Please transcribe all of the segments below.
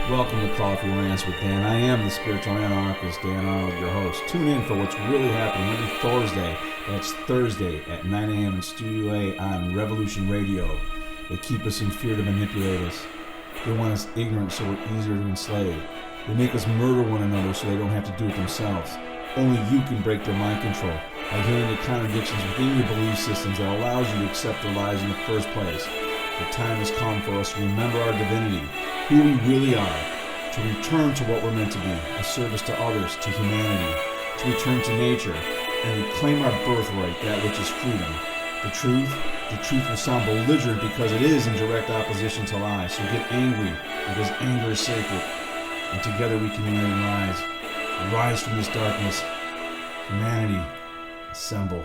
Welcome to Coffee Rants with Dan. I am the spiritual anarchist, Dan Arnold, your host. Tune in for what's really happening every Thursday. That's Thursday at 9 a.m. in Studio A on Revolution Radio. They keep us in fear to manipulate us. They want us ignorant so we're easier to enslave. They make us murder one another so they don't have to do it themselves. Only you can break their mind control by hearing the contradictions within your belief systems that allows you to accept their lies in the first place. The time has come for us to remember our divinity, who we really are, to return to what we're meant to be, a service to others, to humanity, to return to nature, and reclaim our birthright, that which is freedom. The truth will sound belligerent because it is in direct opposition to lies. So get angry, because anger is sacred. And together we can unite and rise. Rise from this darkness. Humanity, assemble.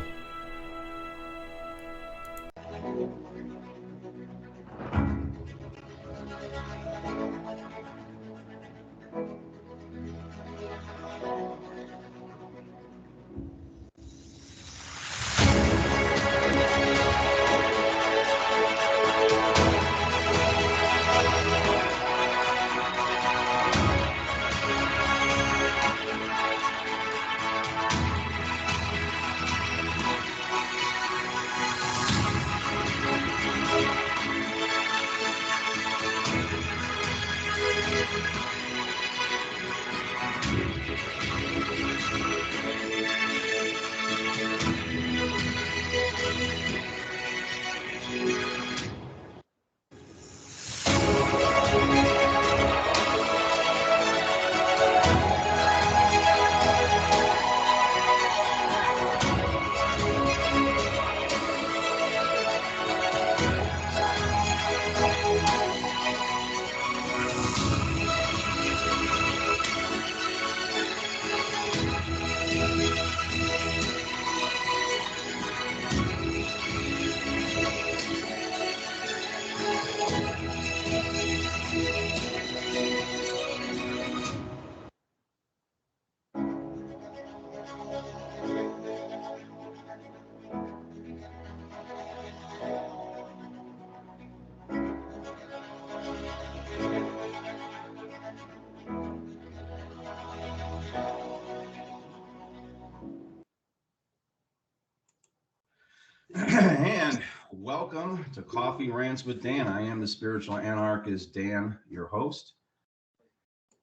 And welcome to Coffee Rants with Dan. I am the spiritual anarchist, Dan, your host.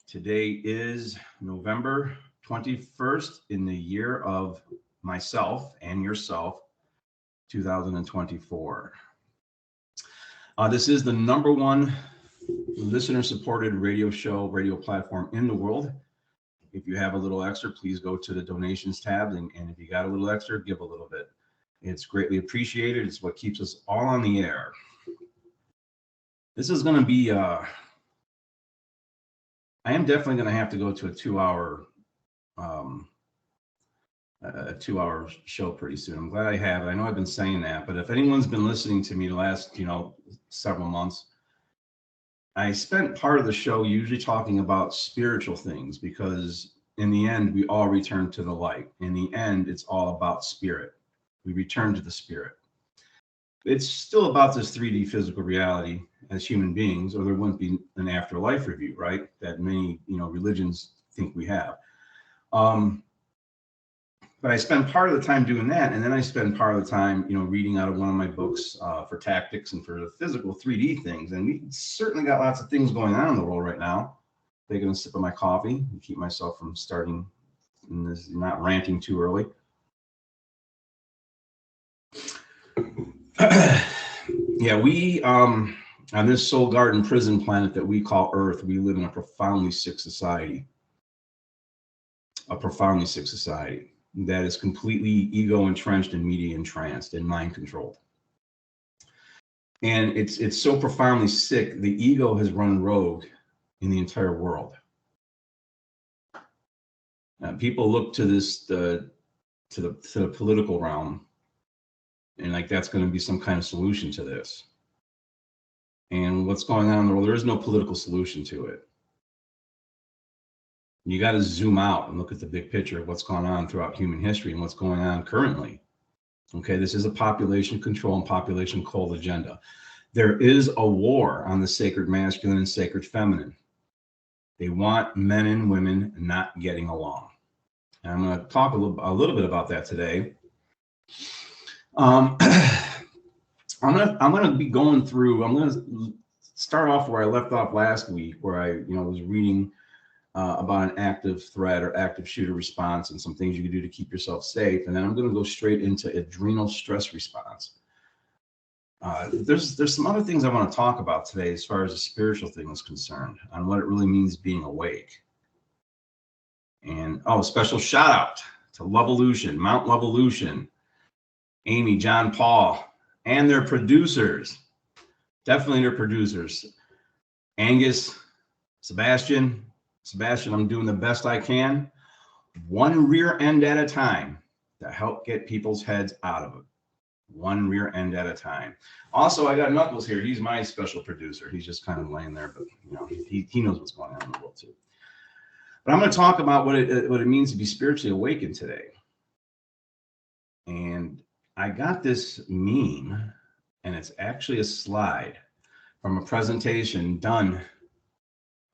Today is November 21st in the year of myself and yourself, 2024. This is the number one listener-supported radio platform in the world. If you have a little extra, please go to the donations tab. And if you got a little extra, give a little bit. It's greatly appreciated. It's what keeps us all on the air. This is going to be, I am definitely going to have to go to a 2-hour show pretty soon. I'm glad I have it. I know I've been saying that, but if anyone's been listening to me the last, several months, I spent part of the show usually talking about spiritual things because in the end, we all return to the light. In the end, it's all about spirit. We return to the spirit. It's still about this 3D physical reality as human beings, or there wouldn't be an afterlife review, right? That many, religions think we have. But I spend part of the time doing that, and then I spend part of the time, reading out of one of my books for tactics and for the physical 3D things. And we certainly got lots of things going on in the world right now. Taking a sip of my coffee and keep myself from starting and this, not ranting too early. Yeah, we on this soul garden prison planet that we call Earth, we live in a profoundly sick society. A profoundly sick society that is completely ego entrenched and media entranced and mind controlled. And it's so profoundly sick, the ego has run rogue in the entire world. People look to this to the political realm. And like that's going to be some kind of solution to this. And what's going on in the world, there is no political solution to it. You got to zoom out and look at the big picture of what's going on throughout human history and what's going on currently. Okay, this is a population control and population cold agenda. There is a war on the sacred masculine and sacred feminine. They want men and women not getting along. And I'm going to talk a little bit about that today. I'm going to be going through. I'm going to start off where I left off last week, where I was reading about an active threat or active shooter response and some things you can do to keep yourself safe. And then I'm going to go straight into adrenal stress response. There's some other things I want to talk about today as far as the spiritual thing is concerned, on what it really means being awake. And special shout out to Lovolution, Mount Lovolution, Amy, John, Paul, and their producers. Definitely their producers. Angus, Sebastian, I'm doing the best I can, one rear end at a time, to help get people's heads out of it. One rear end at a time. Also, I got Knuckles here. He's my special producer. He's just kind of laying there, but he knows what's going on in the world too. But I'm going to talk about what it means to be spiritually awakened today. And I got this meme, and it's actually a slide from a presentation done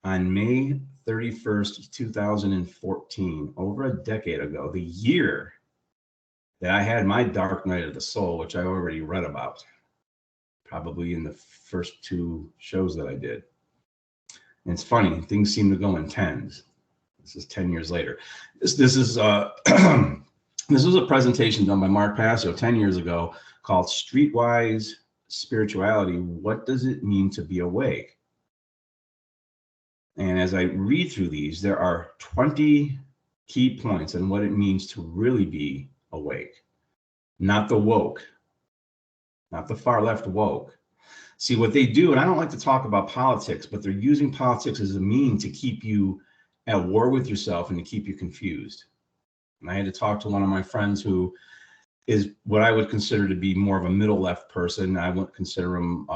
on May 31st, 2014, over a decade ago, the year that I had my dark night of the soul, which I already read about, probably in the first two shows that I did. And it's funny, things seem to go in tens. This is 10 years later. This is this was a presentation done by Mark Passio 10 years ago called Streetwise Spirituality. What does it mean to be awake? And as I read through these, there are 20 key points on what it means to really be awake. Not the woke, not the far left woke. See what they do, and I don't like to talk about politics, but they're using politics as a mean to keep you at war with yourself and to keep you confused. And I had to talk to one of my friends who is what I would consider to be more of a middle left person. I wouldn't consider him,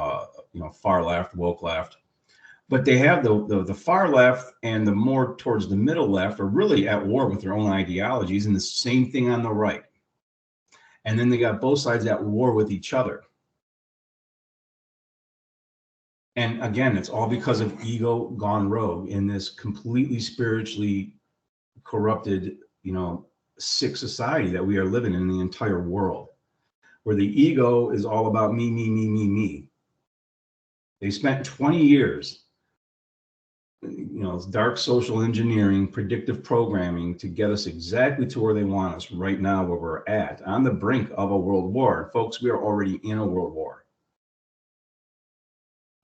far left, woke left. But they have the far left and the more towards the middle left are really at war with their own ideologies, and the same thing on the right. And then they got both sides at war with each other. And again, it's all because of ego gone rogue in this completely spiritually corrupted, sick society that we are living in the entire world, where the ego is all about me, me, me, me, me. They spent 20 years, dark social engineering, predictive programming to get us exactly to where they want us right now, where we're at, on the brink of a world war. Folks, we are already in a world war.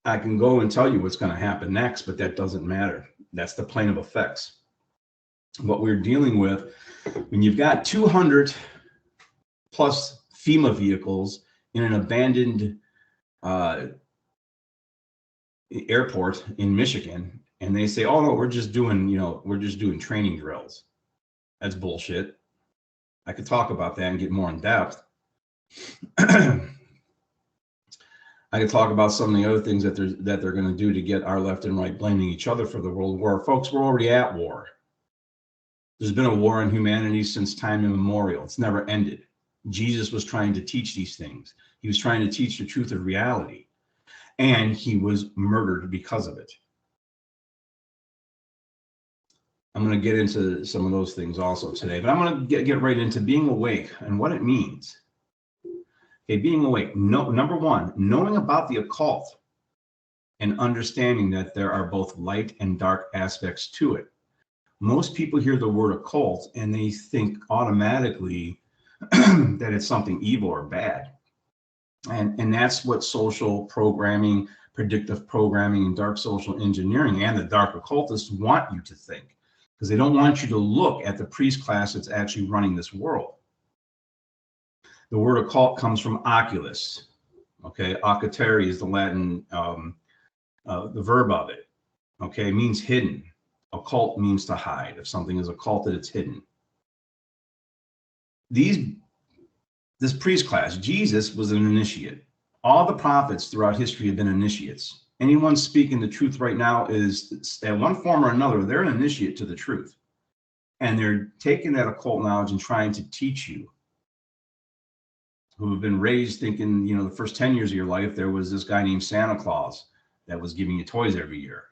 I can go and tell you what's going to happen next, but that doesn't matter. That's the plane of effects. What we're dealing with, when you've got 200 plus FEMA vehicles in an abandoned airport in Michigan, and they say, "Oh no, we're just doing training drills." That's bullshit. I could talk about that and get more in depth. I could talk about some of the other things that they're going to do to get our left and right blaming each other for the world war. Folks, we're already at war. There's been a war on humanity since time immemorial. It's never ended. Jesus was trying to teach these things. He was trying to teach the truth of reality. And he was murdered because of it. I'm going to get into some of those things also today, but I'm going to get right into being awake and what it means. Okay, being awake. Number one, knowing about the occult and understanding that there are both light and dark aspects to it. Most people hear the word occult and they think automatically that it's something evil or bad. And that's what social programming, predictive programming, and dark social engineering and the dark occultists want you to think, because they don't want you to look at the priest class that's actually running this world. The word occult comes from oculus. Okay, occultare is the Latin, the verb of it. Okay, it means hidden. Occult means to hide. If something is occulted, it's hidden. This priest class, Jesus was an initiate. All the prophets throughout history have been initiates. Anyone speaking the truth right now is, at one form or another, they're an initiate to the truth. And they're taking that occult knowledge and trying to teach you, who have been raised thinking, the first 10 years of your life, there was this guy named Santa Claus that was giving you toys every year.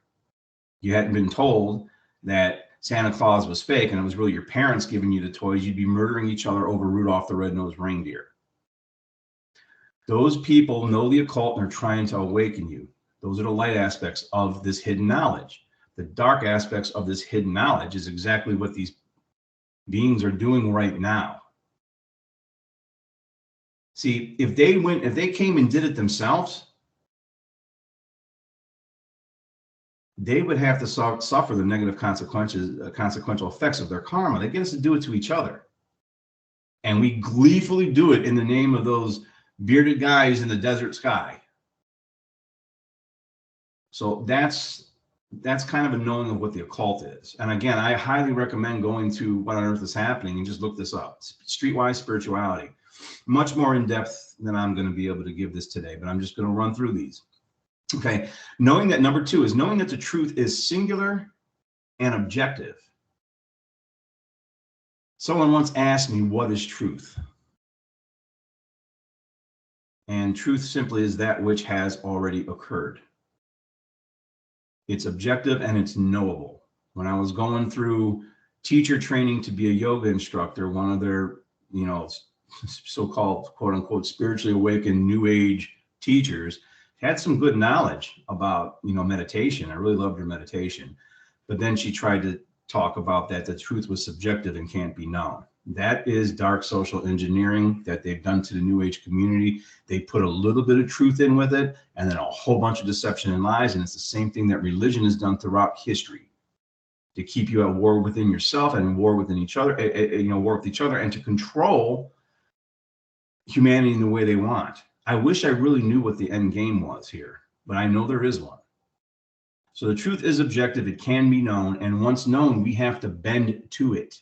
you hadn't been told that Santa Claus was fake and it was really your parents giving you the toys, you'd be murdering each other over Rudolph the Red-Nosed Reindeer. Those people know the occult and are trying to awaken you. Those are the light aspects of this hidden knowledge. The dark aspects of this hidden knowledge is exactly what these beings are doing right now. See, if they came and did it themselves, they would have to suffer the negative consequential effects of their karma. They get us to do it to each other. And we gleefully do it in the name of those bearded guys in the desert sky. So that's kind of a knowing of what the occult is. And again, I highly recommend going to What on Earth is Happening and just look this up. Streetwise Spirituality. Much more in depth than I'm going to be able to give this today, but I'm just going to run through these. Okay. Knowing that, number two, is knowing that the truth is singular and objective. Someone once asked me, what is truth? And truth simply is that which has already occurred. It's objective and it's knowable. When I was going through teacher training to be a yoga instructor, one of their, so-called quote unquote spiritually awakened new age teachers had some good knowledge about, meditation. I really loved her meditation. But then she tried to talk about that the truth was subjective and can't be known. That is dark social engineering that they've done to the new age community. They put a little bit of truth in with it and then a whole bunch of deception and lies. And it's the same thing that religion has done throughout history to keep you at war within yourself and war within each other, war with each other, and to control humanity in the way they want. I wish I really knew what the end game was here, but I know there is one. So the truth is objective. It can be known. And once known, we have to bend to it.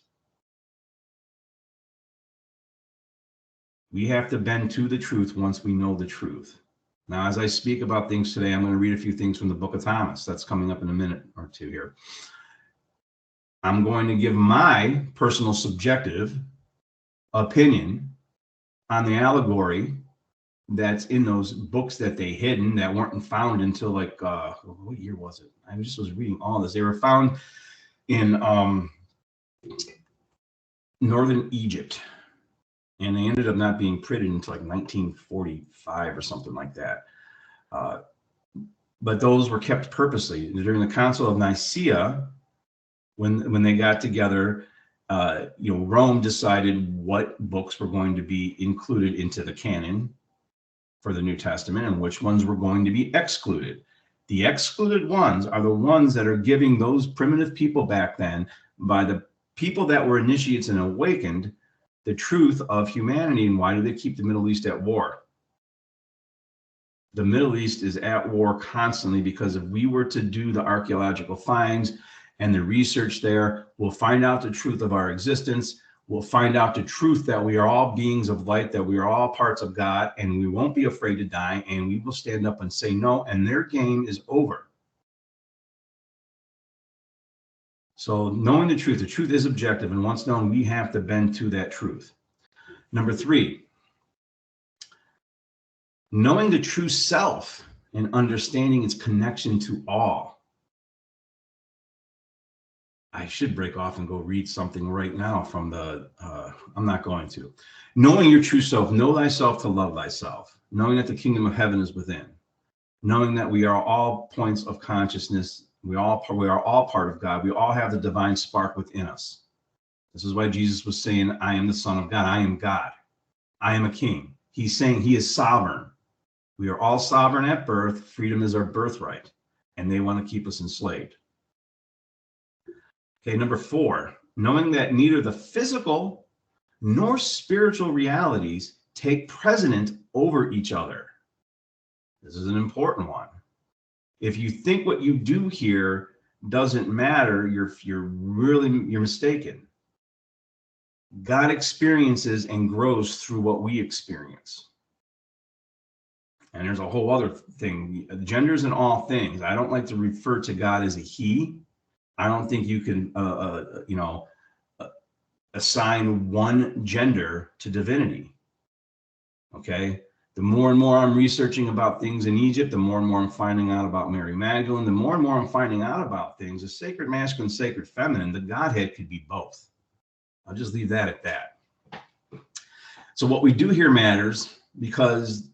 We have to bend to the truth once we know the truth. Now, as I speak about things today, I'm going to read a few things from the Book of Thomas. That's coming up in a minute or two here. I'm going to give my personal subjective opinion on the allegory that's in those books that they hidden that weren't found until what year was it? I just was reading all this. They were found in northern Egypt, and they ended up not being printed until 1945 or something like that. But those were kept purposely during the Council of Nicaea. When they got together, Rome decided what books were going to be included into the canon for the New Testament and which ones were going to be excluded. The excluded ones are the ones that are giving those primitive people back then, by the people that were initiates and awakened, the truth of humanity. And why do they keep the Middle East at war? The Middle East is at war constantly because if we were to do the archaeological finds and the research there, we'll find out the truth of our existence. We'll find out the truth that we are all beings of light, that we are all parts of God, and we won't be afraid to die, and we will stand up and say no, and their game is over. So knowing the truth is objective, and once known, we have to bend to that truth. Number three, knowing the true self and understanding its connection to all. I should break off and go read something right now from I'm not going to. Knowing your true self, know thyself to love thyself. Knowing that the kingdom of heaven is within. Knowing that we are all points of consciousness. We are all part of God. We all have the divine spark within us. This is why Jesus was saying, I am the Son of God. I am God. I am a king. He's saying he is sovereign. We are all sovereign at birth. Freedom is our birthright. And they want to keep us enslaved. Okay, number four, knowing that neither the physical nor spiritual realities take precedent over each other. This is an important one. If you think what you do here doesn't matter, you're mistaken. God experiences and grows through what we experience. And there's a whole other thing. Gender's in all things. I don't like to refer to God as a he. I don't think you can, assign one gender to divinity. Okay, The more and more I'm researching about things in Egypt, the more and more I'm finding out about Mary Magdalene, the more and more I'm finding out about things. The sacred masculine, sacred feminine, the Godhead could be both. I'll just leave that at that. So what we do here matters, because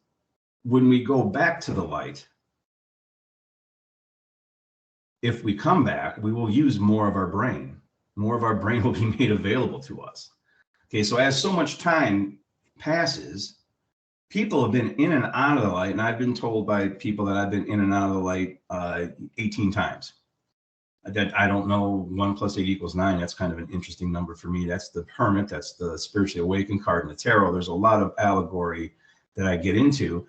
when we go back to the light, if we come back, we will use more of our brain. More of our brain will be made available to us. Okay, so as so much time passes, people have been in and out of the light, and I've been told by people that I've been in and out of the light 18 times. That I don't know, 1 + 8 = 9. That's kind of an interesting number for me. That's the hermit. That's the spiritually awakened card in the tarot. There's a lot of allegory that I get into,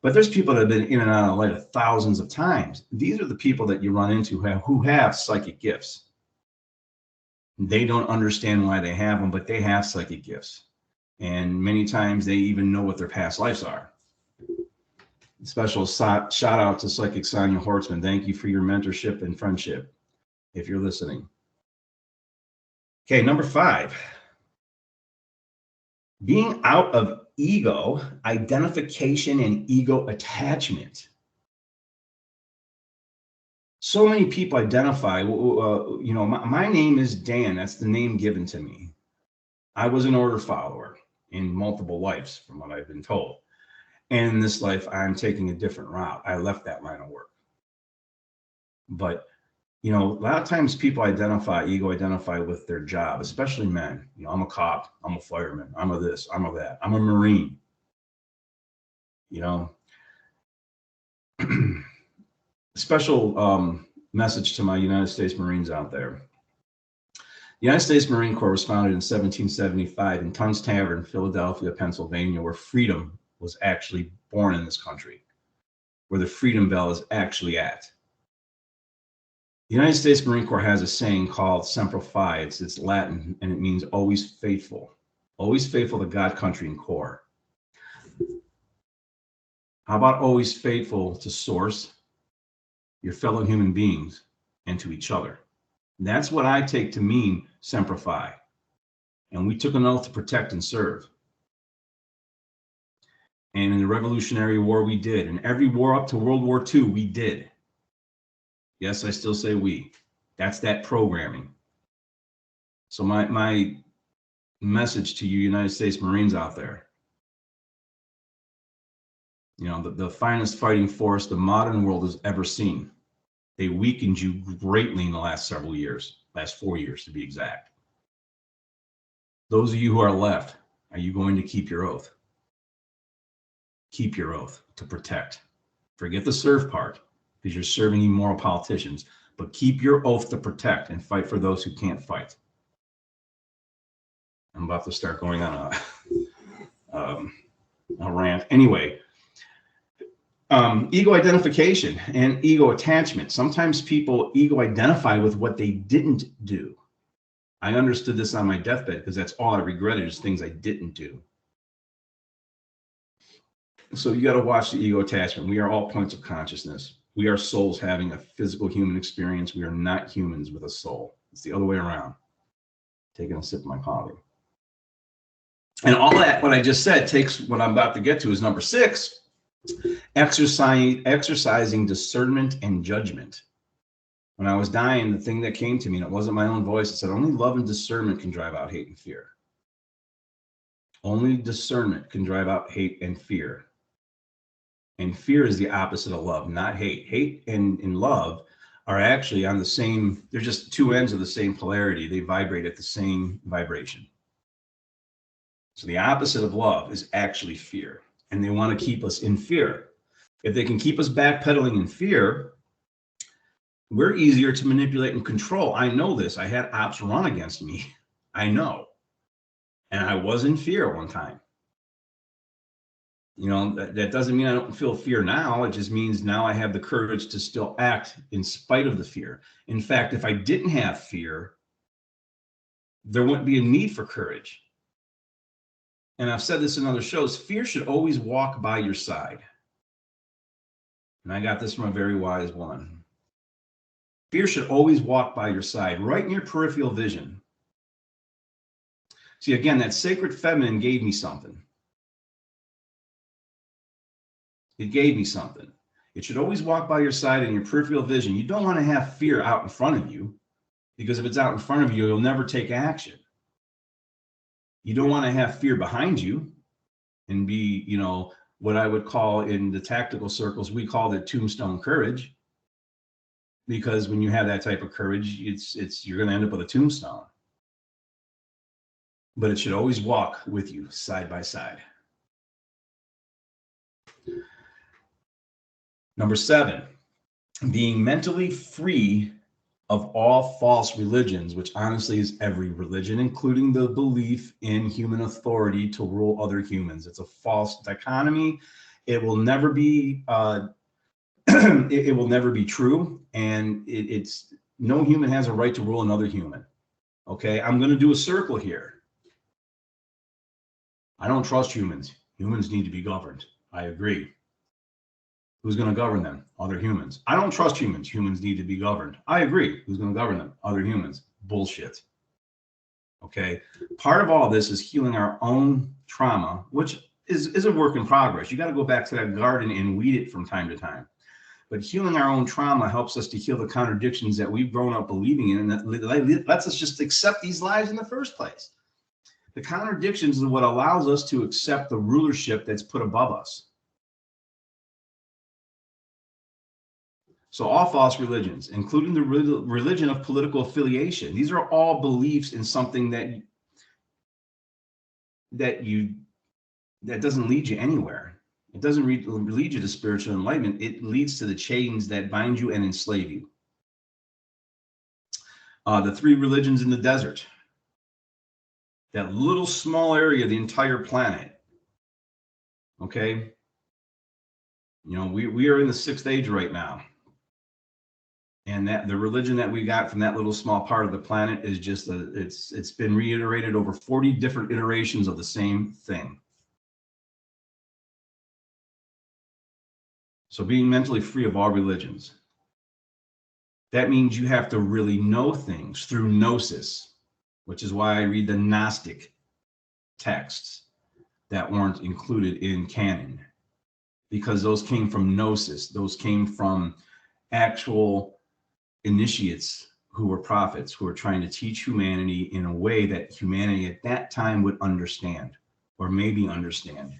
but there's people that have been in and out of the light thousands of times. These are the people that you run into who have psychic gifts. They don't understand why they have them, but they have psychic gifts. And many times they even know what their past lives are. Special shout out to Psychic Sonia Hortzman. Thank you for your mentorship and friendship, if you're listening. Okay, number 5. Being out of ego identification and ego attachment. So many people identify, my name is Dan. That's the name given to me. I was an order follower in multiple lives, from what I've been told. And in this life, I'm taking a different route. I left that line of work. But, a lot of times people ego identify with their job, especially men. I'm a cop, I'm a fireman, I'm a this, I'm a that, I'm a Marine. Special message to my United States Marines out there. The United States Marine Corps was founded in 1775 in Tunn's Tavern, Philadelphia, Pennsylvania, where freedom was actually born in this country, where the freedom bell is actually at. The United States Marine Corps has a saying called Semper Fi. It's Latin, and it means always faithful to God, country, and corps. How about always faithful to source, your fellow human beings, and to each other? That's what I take to mean Semper Fi. And we took an oath to protect and serve. And in the Revolutionary War, we did. And every war up to World War II, we did. Yes, I still say we. That's that programming. So my message to you United States Marines out there, the finest fighting force the modern world has ever seen. They weakened you greatly in the last several years, last 4 years to be exact. Those of you who are left, are you going to keep your oath? Keep your oath to protect. Forget the serve part, because you're serving immoral politicians, but keep your oath to protect and fight for those who can't fight. I'm about to start going on a rant. Anyway, ego identification and ego attachment. Sometimes people ego identify with what they didn't do. I understood this on my deathbed, because that's all I regretted is things I didn't do. So you got to watch the ego attachment. We are all points of consciousness. We are souls having a physical human experience. We are not humans with a soul. It's the other way around. Taking a sip of my coffee. And all that, what I just said, takes what I'm about to get to is number 6, exercising discernment and judgment. When I was dying, the thing that came to me, and it wasn't my own voice, it said, only love and discernment can drive out hate and fear. Only discernment can drive out hate and fear. And fear is the opposite of love, not hate. Hate and love are actually on the same, they're just two ends of the same polarity. They vibrate at the same vibration. So the opposite of love is actually fear. And they want to keep us in fear. If they can keep us backpedaling in fear, we're easier to manipulate and control. I know this. I had ops run against me. I know. And I was in fear one time. That doesn't mean I don't feel fear now. It just means now I have the courage to still act in spite of the fear. In fact, if I didn't have fear, there wouldn't be a need for courage. And I've said this in other shows, fear should always walk by your side. And I got this from a very wise woman. Fear should always walk by your side, right in your peripheral vision. See, again, that sacred feminine gave me something. It gave me something. It should always walk by your side in your peripheral vision. You don't want to have fear out in front of you, because if it's out in front of you, you'll never take action. You don't want to have fear behind you and be, what I would call in the tactical circles, we called it tombstone courage. Because when you have that type of courage, you're going to end up with a tombstone. But it should always walk with you side by side. Number 7, being mentally free of all false religions, which honestly is every religion, including the belief in human authority to rule other humans. It's a false dichotomy. It will never be it will never be true, and it's no human has a right to rule another human. Okay, I'm going to do a circle here. I don't trust humans. Humans need to be governed. I agree. Who's going to govern them? Other humans. I don't trust humans. Humans need to be governed. I agree. Who's going to govern them? Other humans. Bullshit. Okay. Part of all this is healing our own trauma, which is a work in progress. You got to go back to that garden and weed it from time to time. But healing our own trauma helps us to heal the contradictions that we've grown up believing in, and that lets us just accept these lies in the first place. The contradictions is what allows us to accept the rulership that's put above us. So all false religions, including the religion of political affiliation, these are all beliefs in something that doesn't lead you anywhere. It doesn't lead you to spiritual enlightenment. It leads to the chains that bind you and enslave you. The 3 religions in the desert, that little small area of the entire planet. Okay. We are in the 6th age right now. And that the religion that we got from that little small part of the planet is just it's been reiterated over 40 different iterations of the same thing. So being mentally free of all religions. That means you have to really know things through gnosis, which is why I read the Gnostic texts that weren't included in canon, because those came from gnosis. Those came from actual initiates who were prophets, who were trying to teach humanity in a way that humanity at that time would understand, or maybe understand.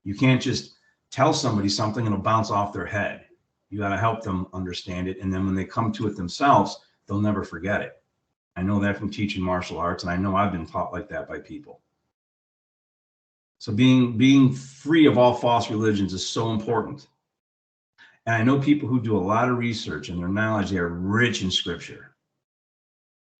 You can't just tell somebody something and it'll bounce off their head. You got to help them understand it. And then when they come to it themselves, they'll never forget it. I know that from teaching martial arts, and I know I've been taught like that by people. So being free of all false religions is so important. And I know people who do a lot of research, and their knowledge, they are rich in scripture.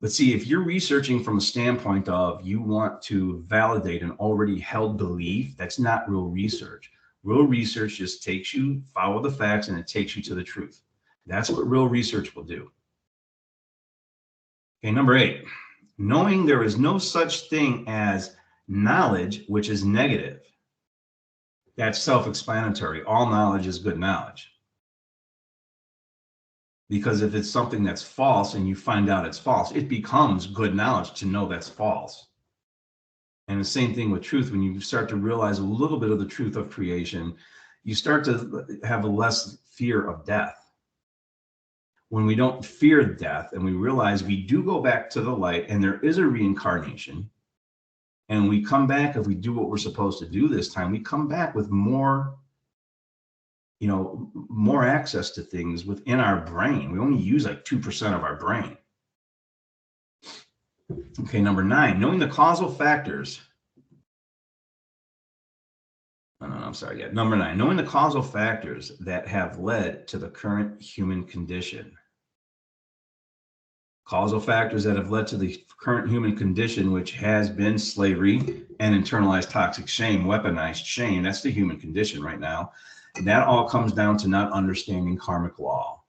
But see, if you're researching from a standpoint of you want to validate an already held belief, that's not real research. Real research just takes you, follow the facts, and it takes you to the truth. That's what real research will do. Okay, number 8, knowing there is no such thing as knowledge which is negative. That's self-explanatory. All knowledge is good knowledge. Because if it's something that's false and you find out it's false, it becomes good knowledge to know that's false. And the same thing with truth. When you start to realize a little bit of the truth of creation, you start to have a less fear of death. When we don't fear death and we realize we do go back to the light and there is a reincarnation, and we come back, if we do what we're supposed to do this time, we come back with more access to things within our brain. We only use like 2% of our brain. Okay, number 9, knowing the causal factors. Number 9, knowing the causal factors that have led to the current human condition. Causal factors that have led to the current human condition, which has been slavery and internalized toxic shame, weaponized shame. That's the human condition right now. And that all comes down to not understanding karmic law,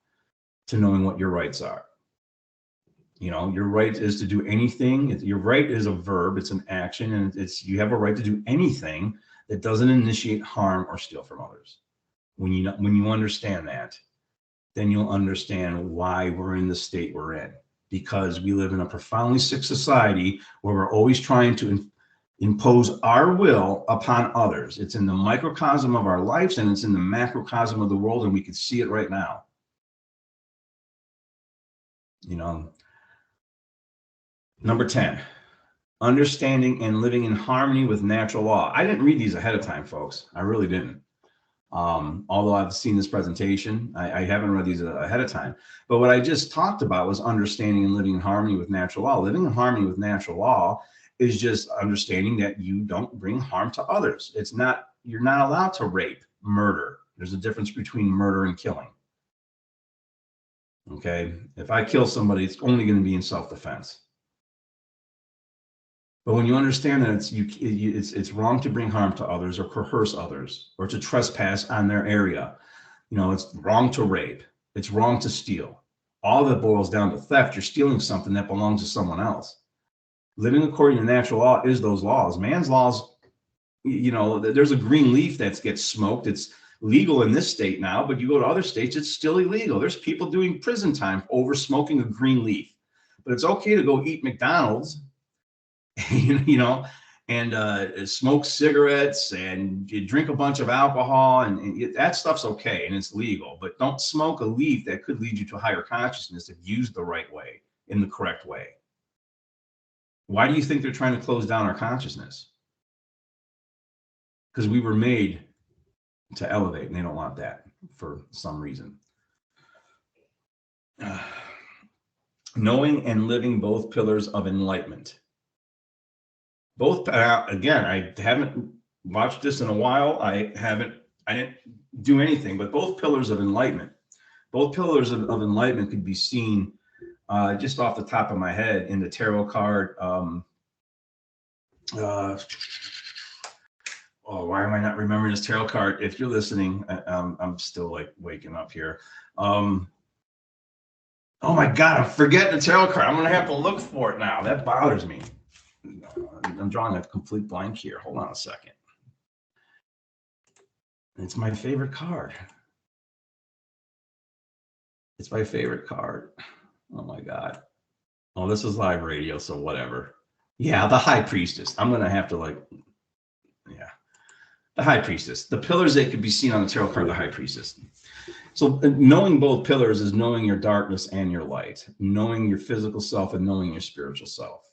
to knowing what your rights are. Your right is to do anything. Your right is a verb, it's an action, and you have a right to do anything that doesn't initiate harm or steal from others. When you understand that, then you'll understand why we're in the state we're in. Because we live in a profoundly sick society where we're always trying to impose our will upon others. It's in the microcosm of our lives and it's in the macrocosm of the world, and we can see it right now. Number 10, understanding and living in harmony with natural law. I didn't read these ahead of time, folks. I really didn't. Although I've seen this presentation, I haven't read these ahead of time. But what I just talked about was understanding and living in harmony with natural law. Living in harmony with natural law is just understanding that you don't bring harm to others. You're not allowed to rape, murder. There's a difference between murder and killing. Okay, if I kill somebody, it's only going to be in self-defense. But when you understand that it's wrong to bring harm to others or coerce others or to trespass on their area, it's wrong to rape, it's wrong to steal. All that boils down to theft. You're stealing something that belongs to someone else. Living according to natural law is those laws. Man's laws, there's a green leaf that gets smoked. It's legal in this state now, but you go to other states, it's still illegal. There's people doing prison time over smoking a green leaf. But it's okay to go eat McDonald's, and smoke cigarettes and you drink a bunch of alcohol, and that stuff's okay and it's legal. But don't smoke a leaf that could lead you to higher consciousness if used the right way, in the correct way. Why do you think they're trying to close down our consciousness? Because we were made to elevate, and they don't want that for some reason. Knowing and living both pillars of enlightenment. Both, again, I haven't watched this in a while. I didn't do anything, but both pillars of enlightenment. Both pillars of enlightenment could be seen just off the top of my head in the tarot card. Why am I not remembering this tarot card? If you're listening, I'm still like waking up here. Oh my God, I'm forgetting the tarot card. I'm going to have to look for it now. That bothers me. I'm drawing a complete blank here. Hold on a second. It's my favorite card. It's my favorite card. Oh my God. Oh, this is live radio, so whatever. Yeah, the High Priestess. I'm going to have to the High Priestess. The pillars that could be seen on the tarot card, the High Priestess. So knowing both pillars is knowing your darkness and your light, knowing your physical self and knowing your spiritual self.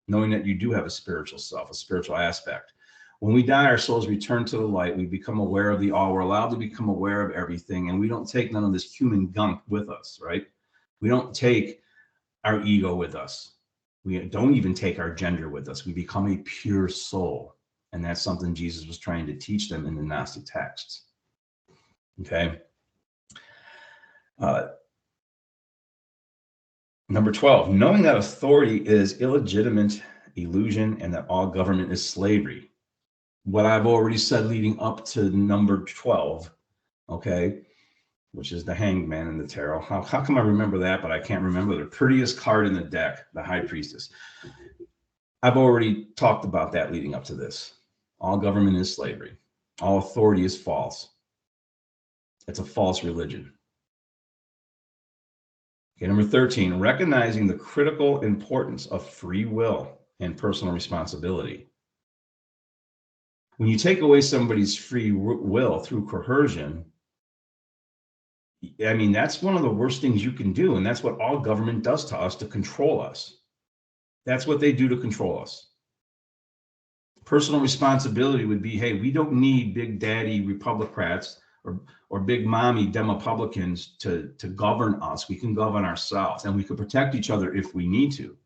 Knowing that you do have a spiritual self, a spiritual aspect. When we die, our souls return to the light. We become aware of the all. We're allowed to become aware of everything. And we don't take none of this human gunk with us, right? We don't take our ego with us. We don't even take our gender with us. We become a pure soul. And that's something Jesus was trying to teach them in the Gnostic texts. Okay. Number 12, knowing that authority is illegitimate illusion and that all government is slavery. What I've already said leading up to number 12, okay, which is the Hanged Man in the tarot. How come I remember that, but I can't remember the prettiest card in the deck, the High Priestess. I've already talked about that leading up to this. All government is slavery. All authority is false. It's a false religion. Okay, number 13, recognizing the critical importance of free will and personal responsibility. When you take away somebody's free will through coercion, I mean, that's one of the worst things you can do. And that's what all government does to us to control us. That's what they do to control us. Personal responsibility would be, hey, we don't need big daddy Republicans or big mommy Demopublicans to govern us. We can govern ourselves, and we can protect each other if we need to.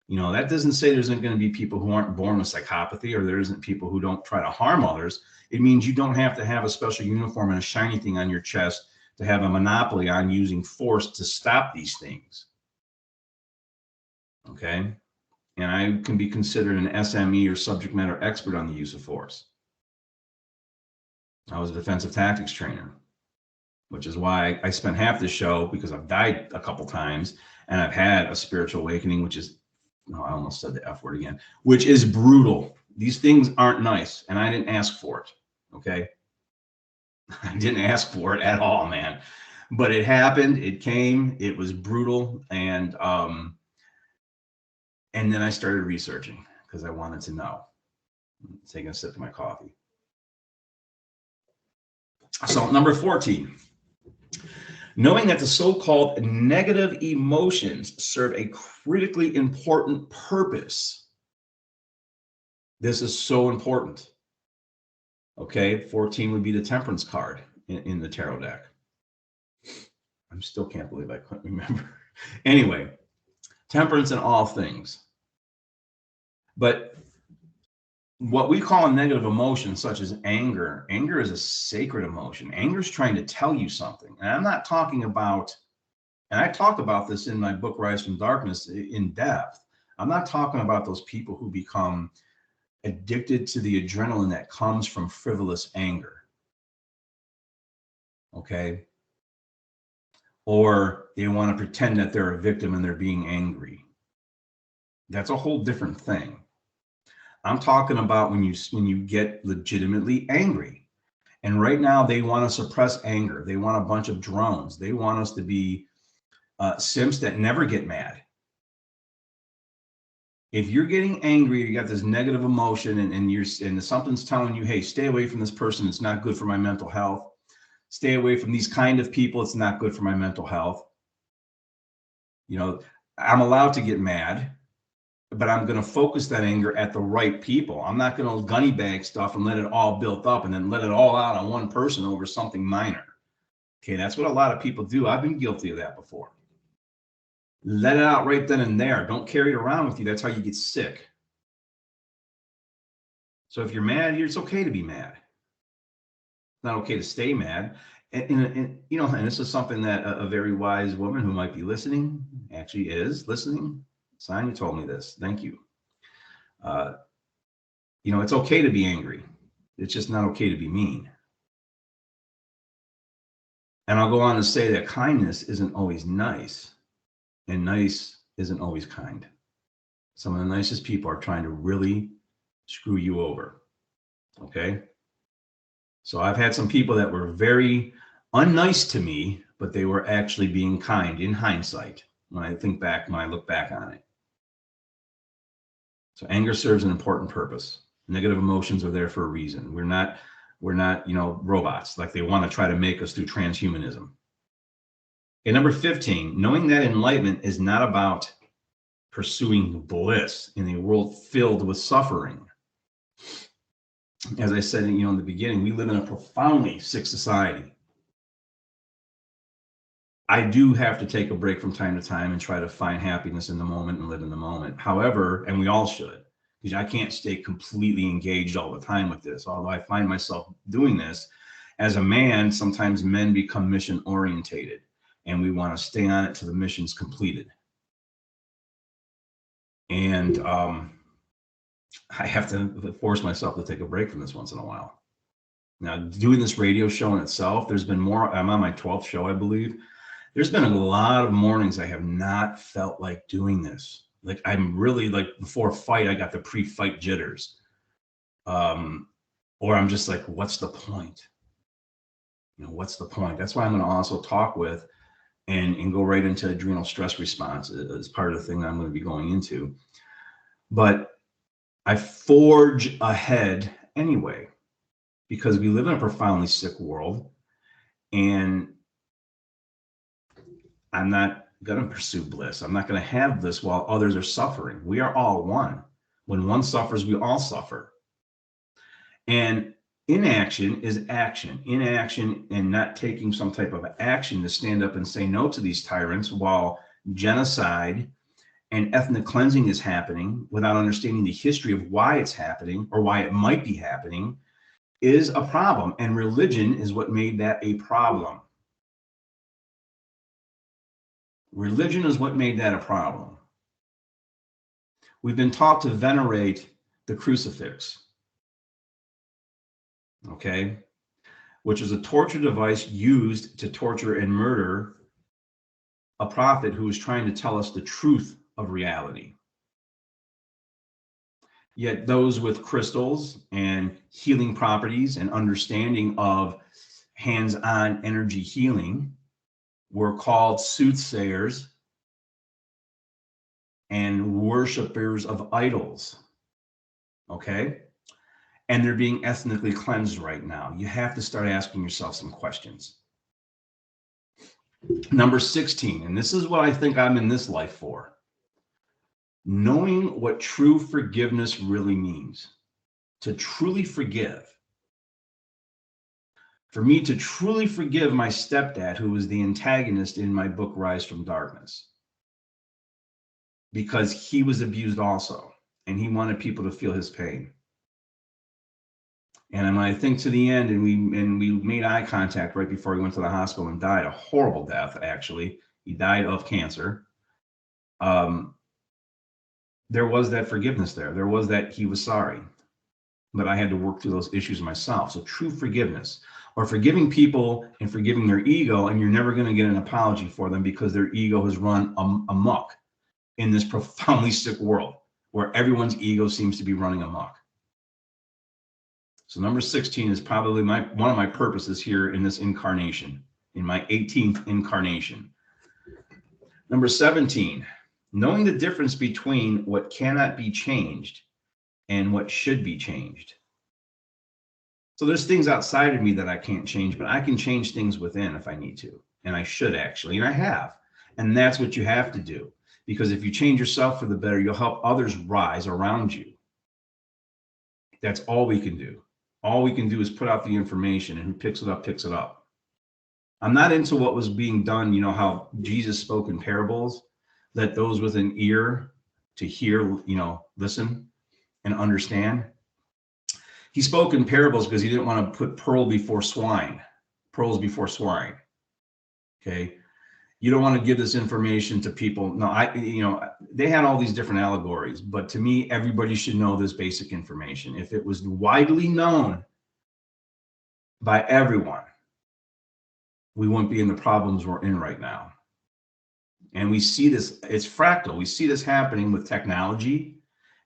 That doesn't say there isn't going to be people who aren't born with psychopathy, or there isn't people who don't try to harm others. It means you don't have to have a special uniform and a shiny thing on your chest to have a monopoly on using force to stop these things. Okay? And I can be considered an SME or subject matter expert on the use of force. I was a defensive tactics trainer, which is why I spent half the show, because I've died a couple times and I've had a spiritual awakening, which is, I almost said the F word again, which is brutal. These things aren't nice, and I didn't ask for it, okay? I didn't ask for it at all, man. But it happened, it came, it was brutal, and then I started researching because I wanted to know. I'm taking a sip of my coffee. So number 14, knowing that the so-called negative emotions serve a critically important purpose. This is so important. Okay, 14 would be the temperance card in the tarot deck. I still can't believe I couldn't remember. Anyway, temperance in all things. But what we call a negative emotion, such as anger, anger is a sacred emotion. Anger is trying to tell you something. And I'm not talking about, and I talk about this in my book, Rise from Darkness, in depth. I'm not talking about those people who become addicted to the adrenaline that comes from frivolous anger. Okay? Or they want to pretend that they're a victim and they're being angry. That's a whole different thing. I'm talking about when you get legitimately angry. And right now they want to suppress anger. They want a bunch of drones. They want us to be simps that never get mad. If you're getting angry, you got this negative emotion and something's telling you, hey, stay away from this person. It's not good for my mental health. Stay away from these kind of people. It's not good for my mental health. You know, I'm allowed to get mad, but I'm going to focus that anger at the right people. I'm not going to gunny bag stuff and let it all build up and then let it all out on one person over something minor. Okay, that's what a lot of people do. I've been guilty of that before. Let it out right then and there. Don't carry it around with you. That's how you get sick. So if you're mad, it's okay to be mad. It's not okay to stay mad. And you know, and this is something that a very wise woman who might be listening actually is listening. Sonia told me this. Thank you. You know, it's okay to be angry. It's just not okay to be mean. And I'll go on to say that kindness isn't always nice, and nice isn't always kind. Some of the nicest people are trying to really screw you over. Okay? So I've had some people that were very unnice to me, but they were actually being kind in hindsight when I look back on it. So anger serves an important purpose. Negative emotions are there for a reason. We're not, you know, robots like they want to try to make us through transhumanism. Okay, number 15, knowing that enlightenment is not about pursuing bliss in a world filled with suffering. As I said, you know, in the beginning, we live in a profoundly sick society. I do have to take a break from time to time and try to find happiness in the moment and live in the moment. However, and we all should, because I can't stay completely engaged all the time with this. Although I find myself doing this as a man, sometimes men become mission orientated and we want to stay on it till the mission's completed. And I have to force myself to take a break from this once in a while. Now, doing this radio show in itself, there's been more, I'm on my 12th show, I believe. There's been a lot of mornings I have not felt like doing this. Like I'm really like before a fight, I got the pre-fight jitters. Or I'm just like, what's the point? You know, what's the point? That's why I'm going to also talk with and go right into adrenal stress response as part of the thing that I'm going to be going into. But I forge ahead anyway, because we live in a profoundly sick world, and I'm not going to pursue bliss. I'm not going to have bliss while others are suffering. We are all one. When one suffers, we all suffer. And inaction is action. Inaction and not taking some type of action to stand up and say no to these tyrants while genocide and ethnic cleansing is happening without understanding the history of why it's happening or why it might be happening is a problem. And religion is what made that a problem. Religion is what made that a problem. We've been taught to venerate the crucifix, okay, which is a torture device used to torture and murder a prophet who is trying to tell us the truth of reality. Yet those with crystals and healing properties and understanding of hands-on energy healing were called soothsayers and worshipers of idols. Okay? and they're being ethnically cleansed right now. You have to start asking yourself some questions. Number 16, and this is what I think I'm in this life for. Knowing what true forgiveness really means. To truly forgive. For me to truly forgive my stepdad, who was the antagonist in my book, Rise from Darkness. Because he was abused also, and he wanted people to feel his pain. And when I think to the end, and we made eye contact right before he went to the hospital and died, a horrible death, actually. He died of cancer. There was that forgiveness there. There was that he was sorry. But I had to work through those issues myself. So true forgiveness, or forgiving people and forgiving their ego, and you're never going to get an apology for them because their ego has run amok in this profoundly sick world where everyone's ego seems to be running amok. So number 16 is probably one of my purposes here in this incarnation, in my 18th incarnation. Number 17, knowing the difference between what cannot be changed and what should be changed. So there's things outside of me that I can't change, but I can change things within if I need to. And I should actually, and I have. And that's what you have to do. Because if you change yourself for the better, you'll help others rise around you. That's all we can do. All we can do is put out the information, and who picks it up, picks it up. I'm not into what was being done, how Jesus spoke in parables. Let those with an ear to hear, listen and understand. He spoke in parables because he didn't want to put pearls before swine. Okay. You don't want to give this information to people. No, they had all these different allegories, but to me, everybody should know this basic information. If it was widely known by everyone, we wouldn't be in the problems we're in right now. And we see this, it's fractal. We see this happening with technology.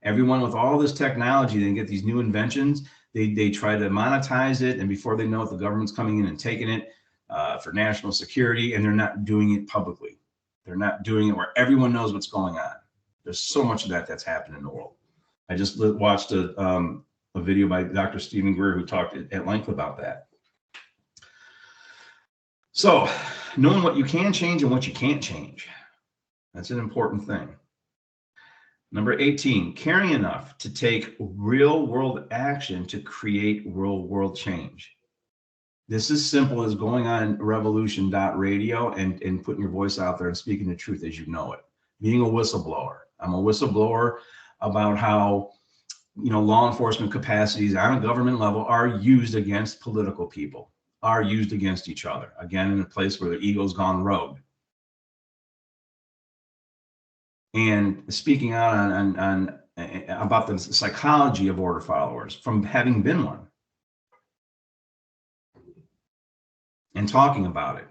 Everyone with all this technology, they get these new inventions. They try to monetize it. And before they know it, the government's coming in and taking it for national security. And they're not doing it publicly. They're not doing it where everyone knows what's going on. There's so much of that's happening in the world. I just watched a video by Dr. Stephen Greer who talked at length about that. So knowing what you can change and what you can't change, that's an important thing. Number 18, caring enough to take real world action to create real world change. This is simple as going on revolution.radio and putting your voice out there and speaking the truth as you know it. Being a whistleblower. I'm a whistleblower about how, law enforcement capacities on a government level are used against political people, are used against each other. Again, in a place where the ego's gone rogue. And speaking out on about the psychology of order followers from having been one. And talking about it.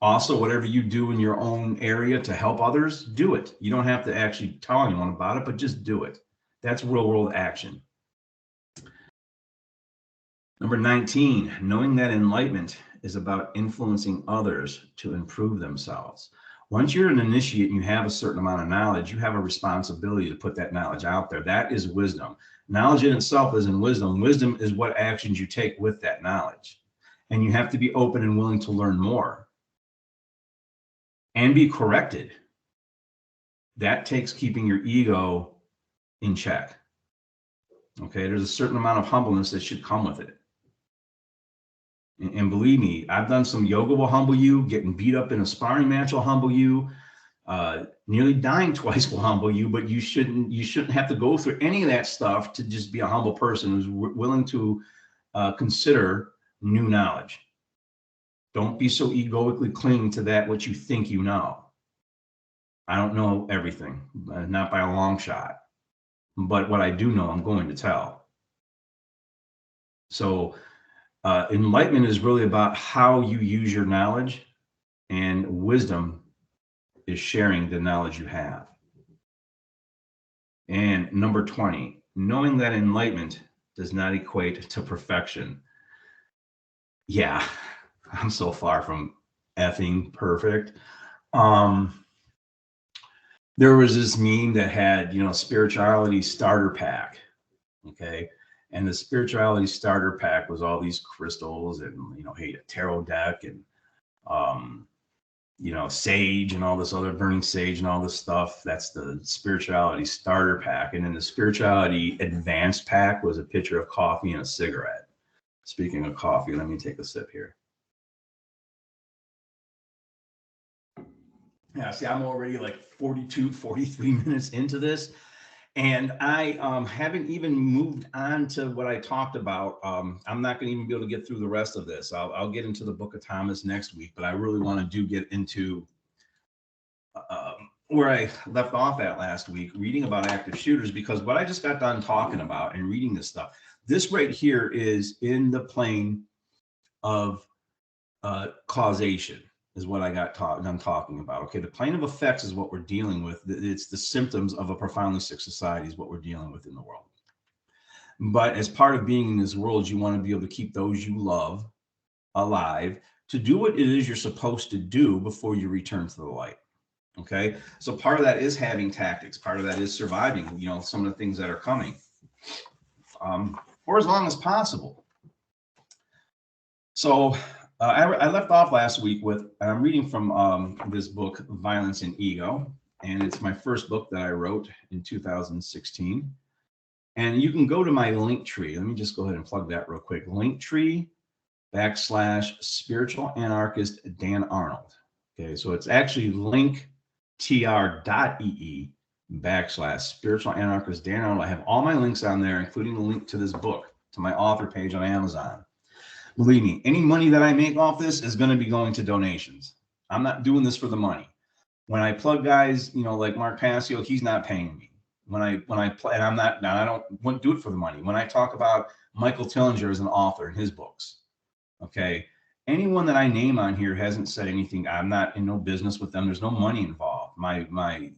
Also, whatever you do in your own area to help others, do it. You don't have to actually tell anyone about it, but just do it. That's real world action. Number 19, knowing that enlightenment is about influencing others to improve themselves. Once you're an initiate and you have a certain amount of knowledge, you have a responsibility to put that knowledge out there. That is wisdom. Knowledge in itself isn't wisdom. Wisdom is what actions you take with that knowledge. And you have to be open and willing to learn more and be corrected. That takes keeping your ego in check. Okay, there's a certain amount of humbleness that should come with it. And believe me, I've done some yoga will humble you, getting beat up in a sparring match will humble you, nearly dying twice will humble you, but you shouldn't have to go through any of that stuff to just be a humble person who's willing to consider new knowledge. Don't be so egoically clinging to that what you think you know. I don't know everything, not by a long shot, but what I do know, I'm going to tell. So enlightenment is really about how you use your knowledge, and wisdom is sharing the knowledge you have. And number 20, knowing that enlightenment does not equate to perfection. Yeah, I'm so far from effing perfect. There was this meme that had, spirituality starter pack. Okay. And the spirituality starter pack was all these crystals and, hey, a tarot deck and, sage and all this other burning sage and all this stuff. That's the spirituality starter pack. And then the spirituality advanced pack was a pitcher of coffee and a cigarette. Speaking of coffee, let me take a sip here. Yeah, see, I'm already like 43 minutes into this. And I haven't even moved on to what I talked about. I'm not going to even be able to get through the rest of this. I'll get into the Book of Thomas next week, but I really want to get into where I left off at last week, reading about active shooters, because what I just got done talking about and reading this stuff, this right here is in the plane of causation. Is what I got done talking about. Okay, the plane of effects is what we're dealing with. It's the symptoms of a profoundly sick society is what we're dealing with in the world. But as part of being in this world, you want to be able to keep those you love alive to do what it is you're supposed to do before you return to the light. Okay, so part of that is having tactics. Part of that is surviving, some of the things that are coming for as long as possible. So I left off last week with, I'm reading from this book, Violence and Ego, and it's my first book that I wrote in 2016. And you can go to my Linktree. Let me just go ahead and plug that real quick. Linktree/spiritual anarchist Dan Arnold. Okay, so it's actually linktr.ee/spiritual anarchist Dan Arnold. I have all my links on there, including the link to this book, to my author page on Amazon. Believe me, any money that I make off this is going to be going to donations. I'm not doing this for the money. When I plug guys, like Mark Passio, he's not paying me. When I play, and I wouldn't do it for the money. When I talk about Michael Tillinger as an author in his books, okay, anyone that I name on here hasn't said anything. I'm not in no business with them. There's no money involved. My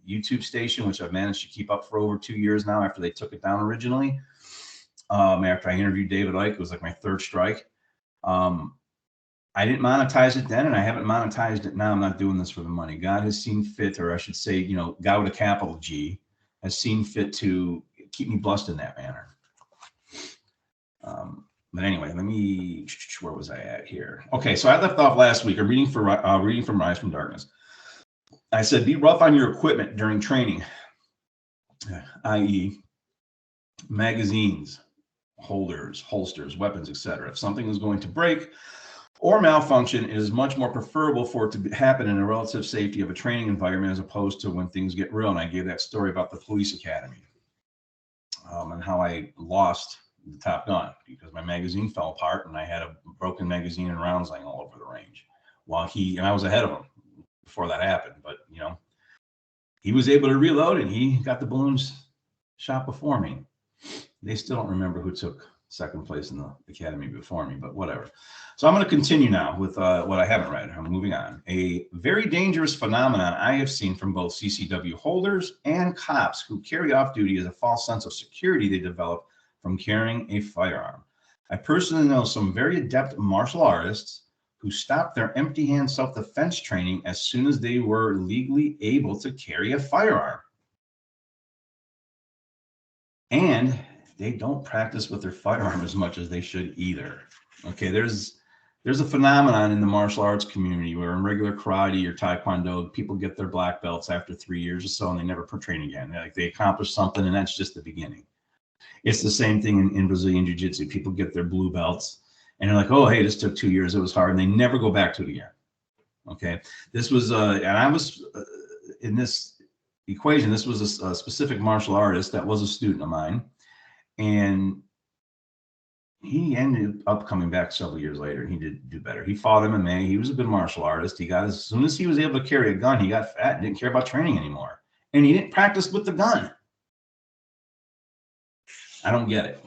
YouTube station, which I've managed to keep up for over 2 years now after they took it down originally, after I interviewed David Icke, it was like my third strike. I didn't monetize it then, and I haven't monetized it now. I'm not doing this for the money. God has seen fit, or I should say, God with a capital G, has seen fit to keep me blessed in that manner. But anyway, where was I at here? Okay, so I left off last week. I'm reading from Rise from Darkness. I said, be rough on your equipment during training, i.e. magazines, holders, holsters, weapons, etc. If something is going to break or malfunction, it is much more preferable for it to happen in a relative safety of a training environment as opposed to when things get real. And I gave that story about the police academy and how I lost the Top Gun because my magazine fell apart and I had a broken magazine and rounds laying all over the range. And I was ahead of him before that happened, but he was able to reload and he got the balloons shot before me. They still don't remember who took second place in the academy before me, but whatever. So I'm going to continue now with what I haven't read. I'm moving on. A very dangerous phenomenon I have seen from both CCW holders and cops who carry off duty is a false sense of security they develop from carrying a firearm. I personally know some very adept martial artists who stopped their empty hand self-defense training as soon as they were legally able to carry a firearm. And they don't practice with their firearm as much as they should either. Okay, there's a phenomenon in the martial arts community where in regular karate or taekwondo, people get their black belts after 3 years or so and they never train again. They accomplish something and that's just the beginning. It's the same thing in Brazilian jiu-jitsu. People get their blue belts and they're like, oh, hey, this took 2 years. It was hard. And they never go back to it again. Okay, this was, and I was in this equation, this was a specific martial artist that was a student of mine. And he ended up coming back several years later and he did do better. He fought MMA. He was a good martial artist. As soon as he was able to carry a gun, he got fat and didn't care about training anymore. And he didn't practice with the gun. I don't get it.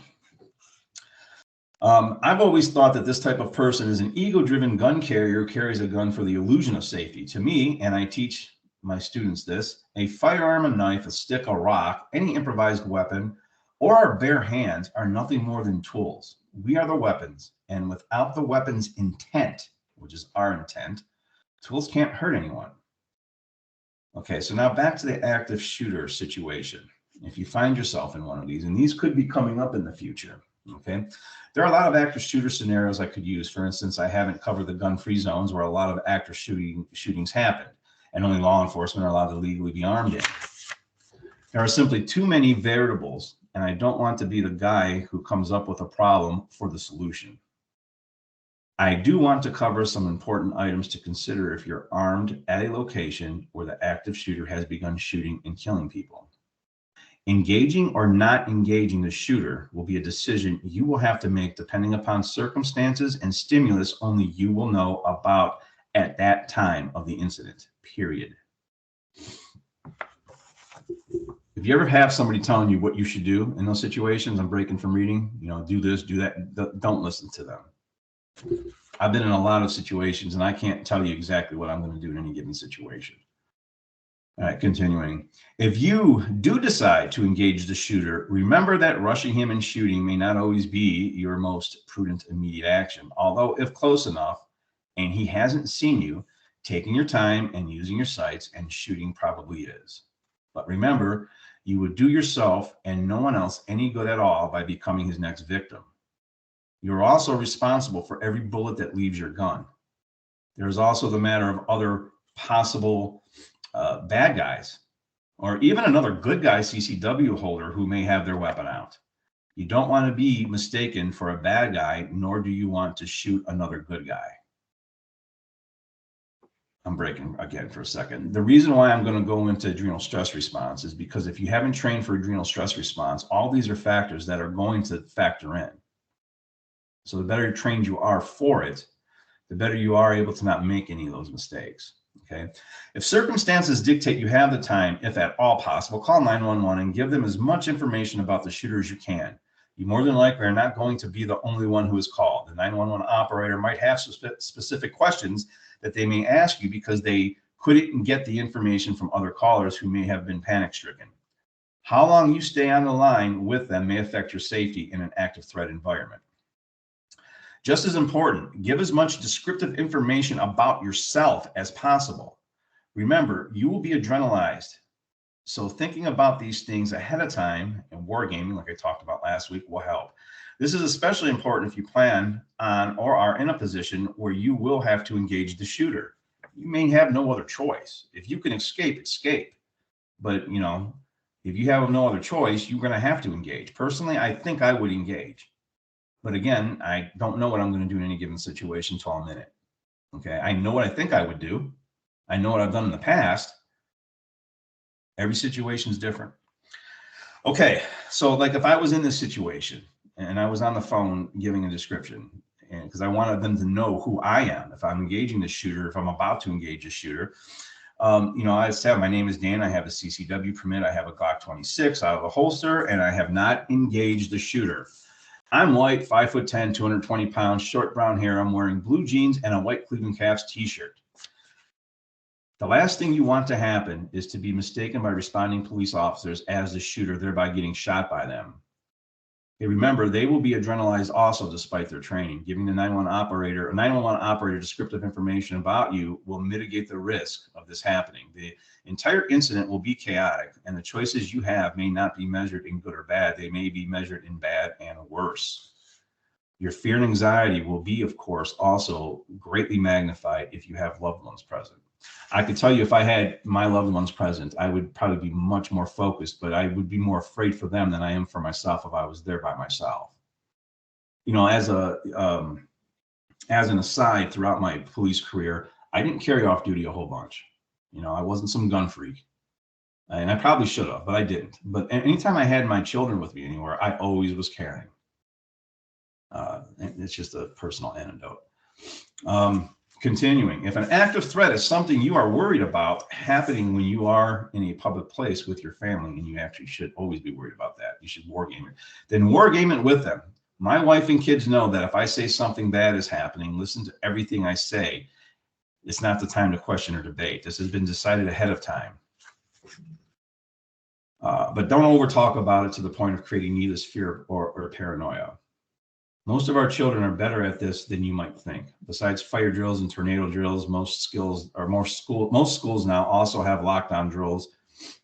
I've always thought that this type of person is an ego-driven gun carrier who carries a gun for the illusion of safety. To me, and I teach my students this, a firearm, a knife, a stick, a rock, any improvised weapon, or our bare hands are nothing more than tools. We are the weapons, and without the weapon's intent, which is our intent, tools can't hurt anyone. Okay, so now back to the active shooter situation. If you find yourself in one of these, and these could be coming up in the future, Okay, there are a lot of active shooter scenarios I could use. For instance, I haven't covered the gun-free zones where a lot of active shootings happen, and only law enforcement are allowed to legally be armed in. There are simply too many variables, and I don't want to be the guy who comes up with a problem for the solution. I do want to cover some important items to consider if you're armed at a location where the active shooter has begun shooting and killing people. Engaging or not engaging the shooter will be a decision you will have to make depending upon circumstances and stimulus only you will know about at that time of the incident, period. If you ever have somebody telling you what you should do in those situations, I'm breaking from reading, do this, do that, don't listen to them. I've been in a lot of situations and I can't tell you exactly what I'm going to do in any given situation. All right, continuing. If you do decide to engage the shooter, remember that rushing him and shooting may not always be your most prudent immediate action. Although if close enough and he hasn't seen you, taking your time and using your sights and shooting probably is. But remember, you would do yourself and no one else any good at all by becoming his next victim. You're also responsible for every bullet that leaves your gun. There's also the matter of other possible bad guys, or even another good guy CCW holder who may have their weapon out. You don't want to be mistaken for a bad guy, nor do you want to shoot another good guy. I'm breaking again for a second. The reason why I'm going to go into adrenal stress response is because if you haven't trained for adrenal stress response, all these are factors that are going to factor in. So the better trained you are for it, the better you are able to not make any of those mistakes. Okay. If circumstances dictate you have the time, if at all possible, call 911 and give them as much information about the shooter as you can. You more than likely are not going to be the only one who is called. The 911 operator might have specific questions that they may ask you because they couldn't get the information from other callers who may have been panic stricken. How long you stay on the line with them may affect your safety in an active threat environment. Just as important, give as much descriptive information about yourself as possible. Remember, you will be adrenalized. So thinking about these things ahead of time and wargaming, like I talked about last week, will help. This is especially important if you plan on or are in a position where you will have to engage the shooter. You may have no other choice. If you can escape, escape. But, if you have no other choice, you're going to have to engage. Personally, I think I would engage. But again, I don't know what I'm going to do in any given situation until I'm in it. Okay, I know what I think I would do. I know what I've done in the past. Every situation is different. Okay, so like if I was in this situation and I was on the phone giving a description, and because I wanted them to know who I am, if I'm engaging the shooter, if I'm about to engage a shooter, I said, my name is Dan. I have a CCW permit. I have a Glock 26 out of the holster, and I have not engaged the shooter. I'm white, 5'10", 220 pounds, short brown hair. I'm wearing blue jeans and a white Cleveland Cavs t-shirt. The last thing you want to happen is to be mistaken by responding police officers as the shooter, thereby getting shot by them. Okay, remember, they will be adrenalized also despite their training. Giving the 911 operator descriptive information about you will mitigate the risk of this happening. The entire incident will be chaotic, and the choices you have may not be measured in good or bad. They may be measured in bad and worse. Your fear and anxiety will be, of course, also greatly magnified if you have loved ones present. I could tell you if I had my loved ones present, I would probably be much more focused, but I would be more afraid for them than I am for myself if I was there by myself. As an aside, throughout my police career, I didn't carry off duty a whole bunch. I wasn't some gun freak, and I probably should have, but I didn't. But anytime I had my children with me anywhere, I always was carrying. It's just a personal anecdote. Continuing, if an active threat is something you are worried about happening when you are in a public place with your family, and you actually should always be worried about that, you should wargame it, then wargame it with them. My wife and kids know that if I say something bad is happening, listen to everything I say. It's not the time to question or debate. This has been decided ahead of time. But don't over talk about it to the point of creating needless fear or paranoia. Most of our children are better at this than you might think. Besides fire drills and tornado drills, most schools now also have lockdown drills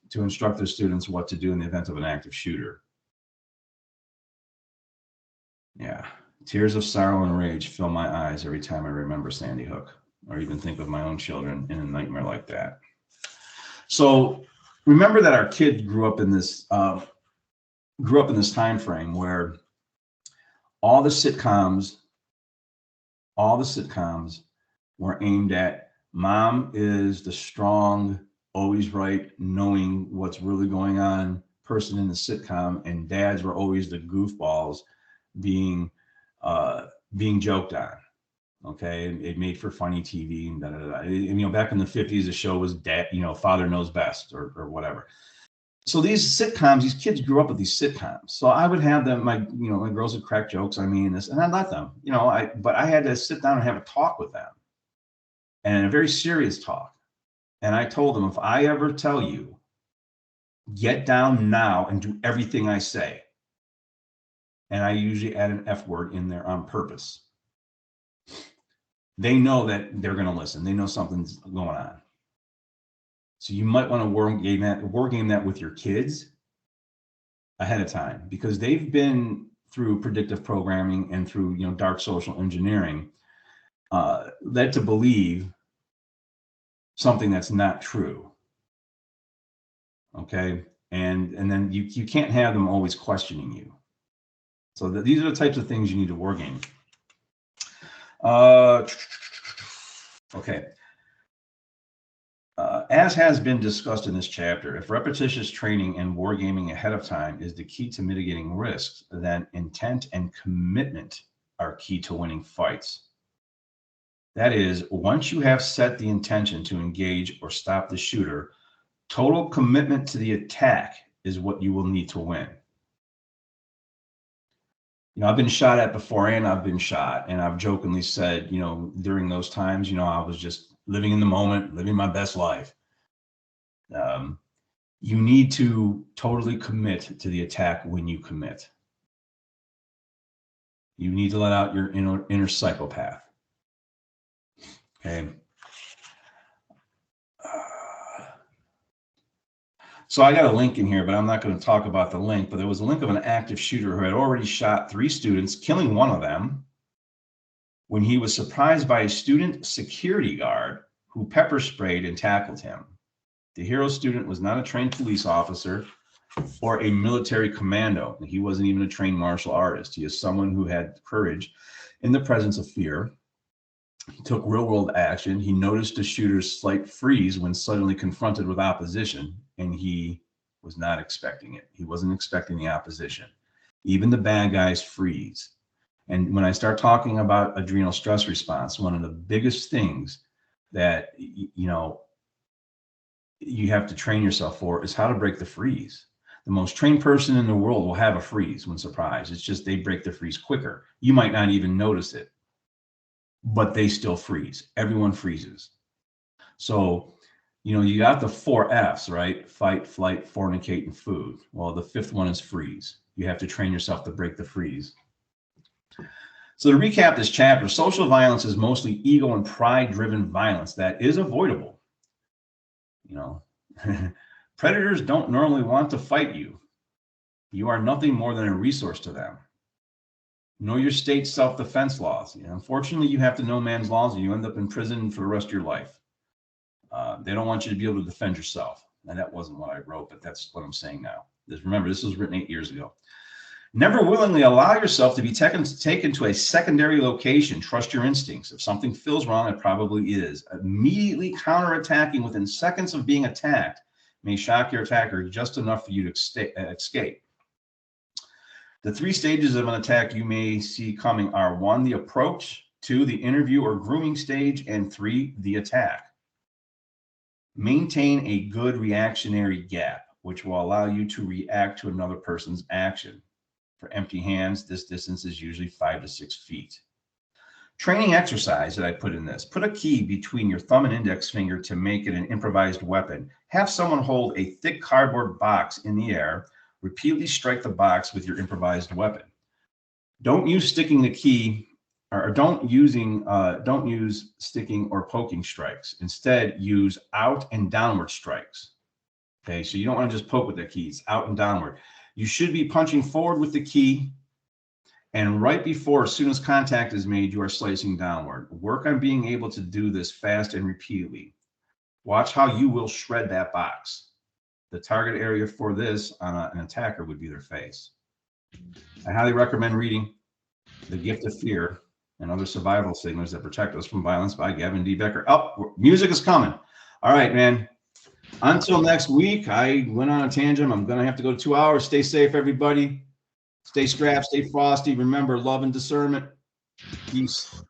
to instruct their students what to do in the event of an active shooter. Yeah. Tears of sorrow and rage fill my eyes every time I remember Sandy Hook, or even think of my own children in a nightmare like that. So remember that our kids grew up in this time frame where all the sitcoms, all the sitcoms were aimed at mom is the strong, always right, knowing what's really going on person in the sitcom, and dads were always the goofballs being being joked on. Okay, it made for funny TV and da da da. And, back in the 50s, the show was dad, father knows best or whatever. So these sitcoms, these kids grew up with these sitcoms. So I would have them, my girls would crack jokes on me and this, and I'd let them, but I had to sit down and have a talk with them, and a very serious talk. And I told them, if I ever tell you, get down now and do everything I say. And I usually add an F word in there on purpose. They know that they're going to listen. They know something's going on. So you might want to war game that with your kids ahead of time, because they've been through predictive programming and through dark social engineering, led to believe something that's not true. Okay, and then you can't have them always questioning you. So these are the types of things you need to war game. Okay. As has been discussed in this chapter, if repetitious training and wargaming ahead of time is the key to mitigating risks, then intent and commitment are key to winning fights. That is, once you have set the intention to engage or stop the shooter, total commitment to the attack is what you will need to win. I've been shot at before, and I've been shot, and I've jokingly said, during those times, I was just living in the moment, living my best life. You need to totally commit to the attack when you commit. You need to let out your inner psychopath. Okay. So I got a link in here, but I'm not going to talk about the link. But there was a link of an active shooter who had already shot 3 students, killing one of them, when he was surprised by a student security guard who pepper sprayed and tackled him. The hero student was not a trained police officer or a military commando. He wasn't even a trained martial artist. He is someone who had courage in the presence of fear. He took real-world action. He noticed the shooter's slight freeze when suddenly confronted with opposition, and he was not expecting it. He wasn't expecting the opposition. Even the bad guys freeze. And when I start talking about adrenal stress response, one of the biggest things that you have to train yourself for is how to break the freeze. The most trained person in the world will have a freeze when surprised. It's just they break the freeze quicker. You might not even notice it, but they still freeze. Everyone freezes. So, you got the 4 F's, right? Fight, flight, fornicate, and food. Well, the 5th one is freeze. You have to train yourself to break the freeze. So to recap this chapter, social violence is mostly ego and pride-driven violence that is avoidable. Predators don't normally want to fight you. You are nothing more than a resource to them. Know your state's self-defense laws. Unfortunately, you have to know man's laws, and you end up in prison for the rest of your life. They don't want you to be able to defend yourself. And that wasn't what I wrote, but that's what I'm saying now. Remember, this was written 8 years ago. Never willingly allow yourself to be taken to a secondary location. Trust your instincts. If something feels wrong, it probably is. Immediately counterattacking within seconds of being attacked may shock your attacker just enough for you to escape. The 3 stages of an attack you may see coming are 1, the approach, 2, the interview or grooming stage, and 3, the attack. Maintain a good reactionary gap, which will allow you to react to another person's action. For empty hands, this distance is usually 5 to 6 feet. Training exercise that I put in this. Put a key between your thumb and index finger to make it an improvised weapon. Have someone hold a thick cardboard box in the air. Repeatedly strike the box with your improvised weapon. Don't use sticking the key, or don't use sticking or poking strikes. Instead, use out and downward strikes. Okay, so you don't want to just poke with the key. It's out and downward. You should be punching forward with the key And right before, as soon as contact is made, you are slicing downward. Work on being able to do this fast and repeatedly. Watch how you will shred that box. The target area for this on an attacker would be their face. I highly recommend reading The Gift of Fear and Other Survival Signals That Protect Us from Violence by Gavin D. Becker. Oh, music is coming. All right, man. Until next week, I went on a tangent. I'm going to have to go 2 hours. Stay safe, everybody. Stay strapped, stay frosty. Remember, love and discernment. Peace.